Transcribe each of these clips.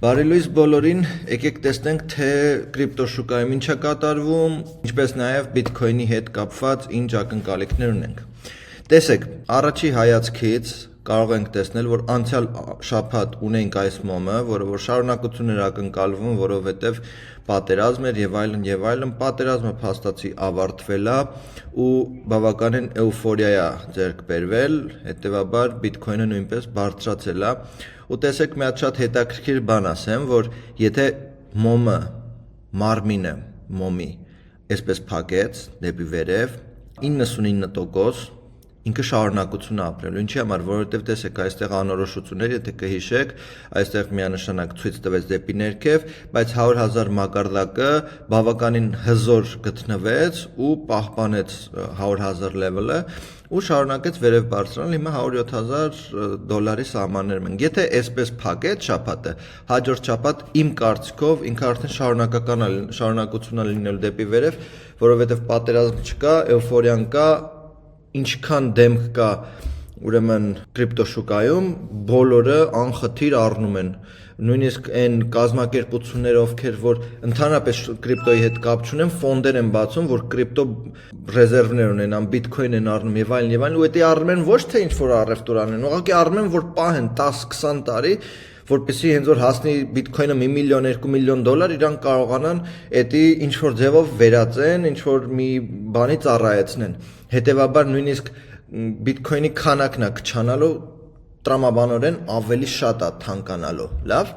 Բարի լույս բոլորին, եկեք տեսնենք, թե կրիպտոշուկայում ինչ է կատարվում, ինչպես նաև բիտքոյնի հետ կապված ինչ ակնկալիքներ ունենք։ Տեսեք, առաջի հայացքից կարող ենք տեսնել, որ անցյալ շաբաթ ունենք այս մոմը, որը որ շարունակություն էր ակնկալվում, որովհետև պատերազմ էր եւ այլն, պատերազմը փաստացի ավարտվել է ու բավականին էուֆորիա է ձեռք բերվել, հետեւաբար բիտքոյնը նույնպես բարձրացել է ու տեսեք մի հատ շատ հետաքրքիր բան ասեմ, որ եթե մոմը մարմինը մոմի այսպես փակեց դեպի վերև 99% ինքը շարունակություն է ապրելու, ինչի համար, որովհետև տեսեք այստեղ անորոշություններ, եթե կհիշեք, այստեղ միանշանակ ցույց տվեց դեպի ներքև, բայց 100,000 մակարդակը բավականին հզոր գտնվեց ու պահպանեց 100,000 level-ը ու շարունակեց վերև բարձրանալ, հիմա $107,000 սահմաններում ենք։ Եթե այսպես փակեց շաբաթը, հաջորդ շաբաթ իմ կարծիքով ինքը արդեն շարունակություն է լինելու դեպի վերև, որովհետև պատերազմ չկա, էուֆորիան կա, ինչքան դեմք կա ուրեմն կրիպտոշուկայում բոլորը անխտիր առնում են նույնիսկ այն կազմակերպությունները ովքեր որ ընդհանրապես կրիպտոյի հետ կապ չունեն ֆոնդեր են բացում որ կրիպտո ռեզերվներ ունենան բիտքոյն են առնում եւ այլն ու դա առնում են ոչ թե ինչ որ առևտուր անեն ուղղակի առնում են որ պահեն 10-20 տարի որպեսզի հենց որ հասնի բիտքոյնը $1 միլիոն, $2 միլիոն իրան կարողանան դա ինչ որ ձևով վերածեն, ինչ որ մի բանի ծառայեցնեն։ Հետևաբար նույնիսկ բիտքոյնի քանակն է քչանալու տրամաբանորեն ավելի շատ է թանկանալու։ Լավ։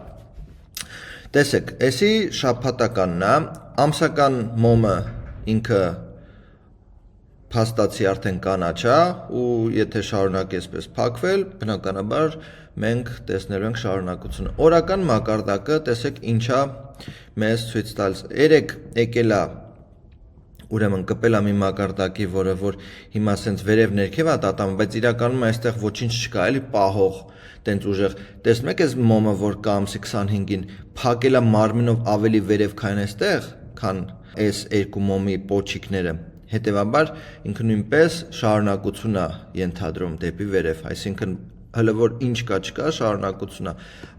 Տեսեք, էսի շաբաթականն է, ամսական մոմը ինքը փաստացի արդեն կանաչ է ու եթե շարունակի այսպես փակվել, բնականաբար մենք տեսնելու ենք շարունակությունը։ Օրական մակարդակը տեսեք ինչա մեզ ցույց տալիս։ Երեք եկել է ուրեմն կպել է մի մակարդակի, որը որ հիմա սենց վերև ներքև է տատանում, բայց իրականում այստեղ ոչինչ չկա, էլի պահող, տենց ուժեղ։ Տեսնում եք այս մոմը, որ կա ամսի 25-ին, փակել է մարմինով ավելի վերև քան այստեղ, քան այս երկու մոմի պոչիկները։ Հետևաբար ինքը նույնպես շարունակություն է ենթադրում դեպի վերև, այսինքն հələ որ ինչ կա չկա շարունակություն է։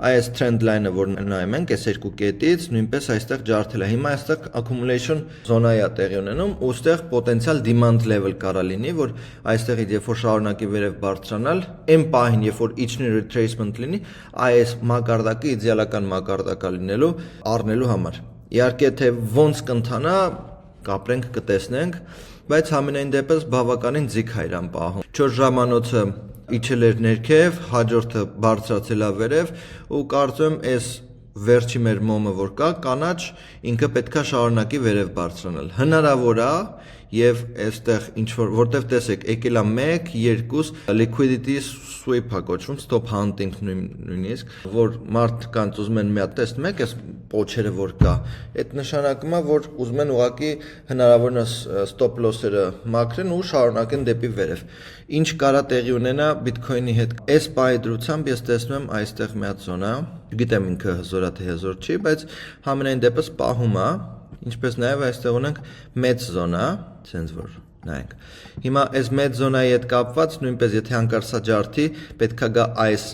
Այս trend line-ը որ նայում ենք, այս երկու կետից նույնպես այստեղ ջարդել է։ Հիմա այստեղ accumulation zone-ա է տեղի ունենում, ու այստեղ potential demand level կարա լինի, որ այստեղից երբ որ շարունակի վերև բարձրանալ, այն պահին երբ որ իջնի retracement լինի, այս մակարդակը իդեալական մակարդակ է լինելու առնելու համար։ Իհարկե թե ոնց կընթանա կապրենք կտեսնենք, բայց համենայն դեպս բավականին ձիգ է իրան պահում։ 4 ժամանոցը իջել էր ներքև, հաջորդը բարձրացել է վերև ու կարծում եմ այս վերջի մեր մոմը որ կա կանաչ ինքը պետքա շարունակի վերև բարձրանալ։ Հնարավոր է եւ այստեղ ինչ որ որտեվ տեսեք եկել է 1 2 liquidity sweep է կոչվում stop hunting նույնիսկ որ մարդկանց ուզում են մի հատ տեսնում եք այս պոչերը որ կա այդ նշանակում է որ ուզում են ուղակի հնարավորինս stop loss-երը մաքրեն ու շարունակեն դեպի վերև ինչ կարա տեղի ունենա բիտքոյնի հետ այս պահի դրությամբ ես տեսնում եմ այստեղ մի հատ զոնա գիտեմ ինքը հզոր է թե հզոր չի բայց համենայն դեպս պահում է ինչպես նաև այստեղ ունենք մեծ զոնա, sense որ նայենք։ Հիմա այս մեծ զոնայի հետ կապված նույնպես եթե հանկարծ սա ջարդի, պետքա գա այս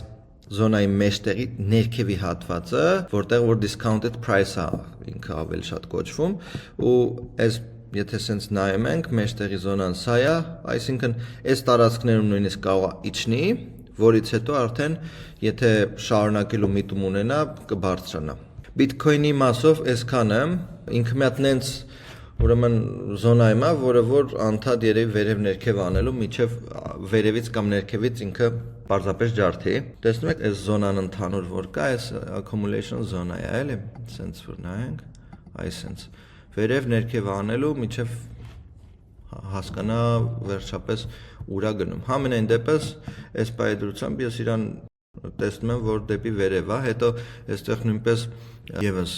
զոնայի մեջտեղի ներքևի հատվածը, որտեղ որ discounted price-ը ինքը ավելի շատ կոչվում, ու այս եթե sense նայում ենք, մեջտեղի զոնան սա է, այսինքն այս տարածքներում նույնիսկ կարող է իջնի, որից հետո արդեն եթե շարունակելու միտում ունենա, կբարձրանա։ Բիտքոյնի մասով այսքանը ինքը մի հատ նենց ուրեմն զոնայում է, որը որ անդադ երևի վերև ներքև անելու, միջև վերևից կամ ներքևից ինքը պարզապես ջարդի։ Տեսնում եք, այս զոնան ընդհանուր որ կա, այս accumulation զոնա է, էլի, սենց որ նայենք, այս սենց վերև ներքև անելու, միջև հասկանա վերջապես ուրա գնում։ Համենայն դեպս այս պայդրությամբ ես իրան տեսնում եմ, որ դեպի վերև է, հետո այստեղ նույնպես եւս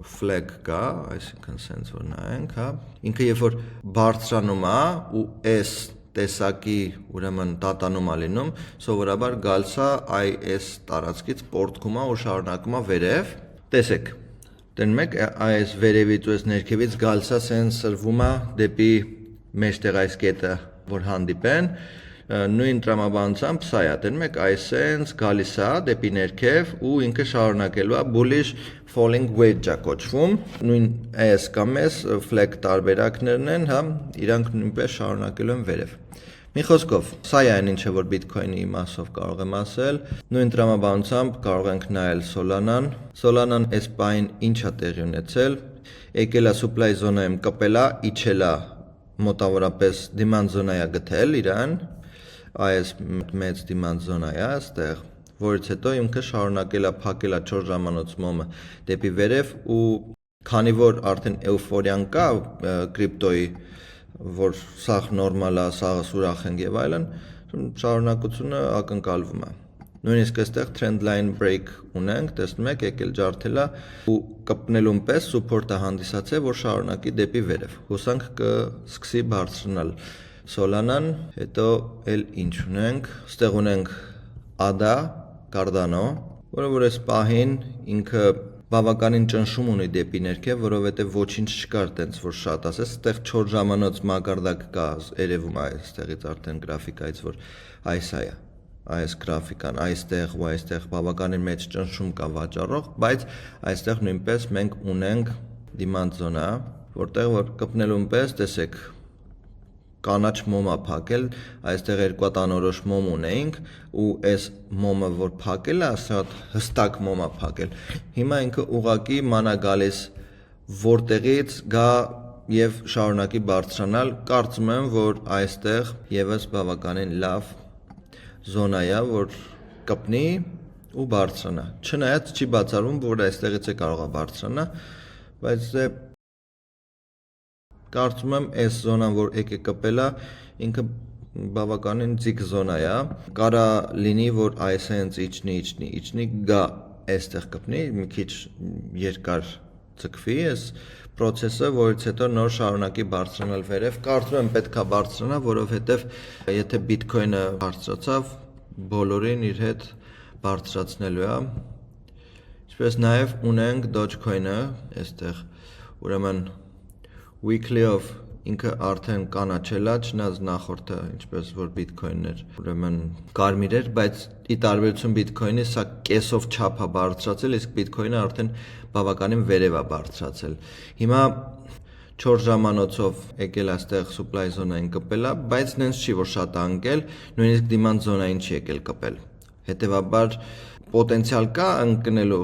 flag կա, այսինքն sense որ նայենք, հա, ինքը երբ որ բարձրանում է ու այս տեսակի ուրեմն տատանում է լինում, սովորաբար գալիս է այս տարածքից պորտքում է ու շարունակում է վերև։ Տեսեք, տենում եք այս վերևից ու այս ներքևից գալիս է sense սրվում է դեպի մեջտեղ այս կետը, որ հանդիպեն նույն տրամաբանությամբ սա է, դնում եք այսենց գալիս է դեպի ներքև ու ինքը շարունակելու է bullish falling wedge-ը կոչվում, նույն S կամ S flag տարբերակներն են, հա, իրանք նույնպես շարունակելու են վերև։ Մի խոսքով, սա է այն ինչը որ Bitcoin-ի մասով կարող եմ ասել, նույն տրամաբանությամբ կարող ենք նայել Solana-ն, Solana-ն այս պահին ինչ է տեղի ունեցել, եկել է supply zone-ում կպել է, իջել է մոտավորապես demand zone-ա է գտել իրան, այս մեծ demand zone-ա է այստեղ, որից հետո ինքը շարունակել է փակել է 4 ժամանոց մոմը դեպի վերև ու քանի որ արդեն էուֆորիան կա կրիպտոյի որ սաղ նորմալ է, սաղս ուրախ ենք եւ այլն, շարունակությունը ակնկալվում է։ Նույնիսկ այստեղ trend line break ունենք, տեսնում եք, եկել ջարդել է ու կպնելուն պես support-ը հանդիսացել, որ շարունակի դեպի վերև։ Հուսանք կսկսի բարձրանալ Solana-ն, հետո էլ ինչ ունենք, այստեղ ունենք ADA, Cardano, որը որ այս պահին ինքը բավականին ճնշում ունի դեպի ներքև, որովհետև ոչինչ չկար տենց որ շատ ասես, այստեղ 4 ժամանոց մակարդակ կա, երևում է այստեղից արդեն գրաֆիկայից, որ այս է, այս գրաֆիկան, այստեղ ու այստեղ բավականին մեծ ճնշում կա վաճառող, բայց այստեղ նույնպես մենք ունենք demand zone-ը, որտեղ որ կպնելուն պես, տեսեք, կանաչ մոմա փակել, այստեղ երկուատանորոշ մոմ ունեինք ու այս մոմը որ փակել է, շատ հստակ մոմա փակել։ Հիմա ինքը ուղակի մանա գալիս որտեղից գա եւ շարունակի բարձրանալ, կարծում եմ, որ այստեղ եւս բավականին լավ զոնա է, որ կպնի ու բարձրանա։ Չնայած չի բացառվում, որ այստեղից է կարող է բարձրանա, բայց կարծում եմ այս զոնան, որ եկե կպել է, ինքը բավականին ձիգ զոնա է, կարա լինի, որ այսենց իջնի, գա այստեղ կպնի, մի քիչ երկար ձգվի այս process-ը, որից հետո նոր շարունակի բարձրանալ վերև, կարծում եմ պետք է բարձրանա, որովհետև եթե Bitcoin-ը բարձրացավ, բոլորին իր հետ բարձրացնելու է, ինչպես նաև ունենք Dogecoin-ը, այստեղ, ուրեմն weekly-ով ինքը արդեն կանաչել է, չնայած նախորդը, ինչպես որ Bitcoin-ն էր, ուրեմն կարմիր էր, բայց ի տարբերություն Bitcoin-ի սա կեսով չափ է բարձրացել, իսկ Bitcoin-ը արդեն բավականին վերև է բարձրացել։ Հիմա 4 ժամանոցով եկել այստեղ supply zone-ային կպել է, բայց նենց չի որ շատ անգել, նույնիսկ demand zone-ային չի եկել կպել։ Հետևաբար պոտենցիալ կա ընկնելու,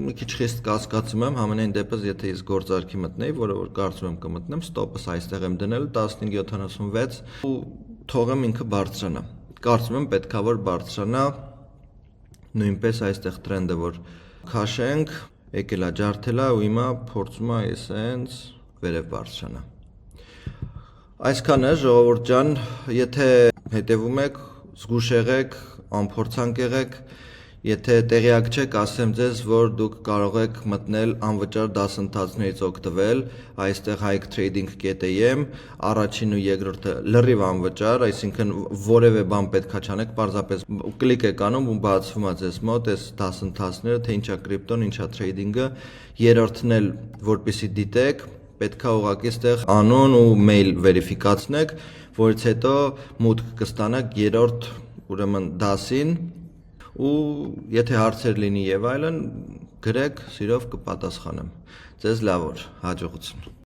մի քիչ խիստ կասկածում եմ, համենայն դեպս եթե ես գործարքի մտնեի, որը որ կարծում եմ կմտնեմ, ստոպս այստեղ եմ դնել 15.76 ու թողեմ ինքը բարձրանա։ Կարծում եմ պետքա որ բարձրանա, նույնպես այստեղ տրենդը որ քաշենք, եկել է ջարդել է ու հիմա փորձում է այսենց վերև բարձրանա։ Այսքանը ժողովուրդ ջան, եթե հետևում եք, զգուշ եղեք, անփորձանք եղեք, եթե տեղյակ չեք, ասեմ ձեզ, որ դուք կարող եք մտնել անվճար դասընթացներից օգտվել, այստեղ hiketrading.am, առաջին ու երկրորդը լրիվ անվճար, այսինքն որևէ բան պետքա չանեք, պարզապես կլիկ եք անում ու բացվում է ձեզ մոտ այս դասընթացները, թե ինչա կրիպտոն, ինչա թրեյդինգը, երրորդն էլ որպեսզի դիտեք, պետքա ուղղակի ստեղ անուն ու մեյլ վերիֆիկացնեք, որից հետո մուտք կստանաք երրորդ ուրեմն դասին ու եթե հարցեր լինի եւ այլն գրեք, սիրով կպատասխանեմ։ Ձեզ լավ օր, հաջողություն։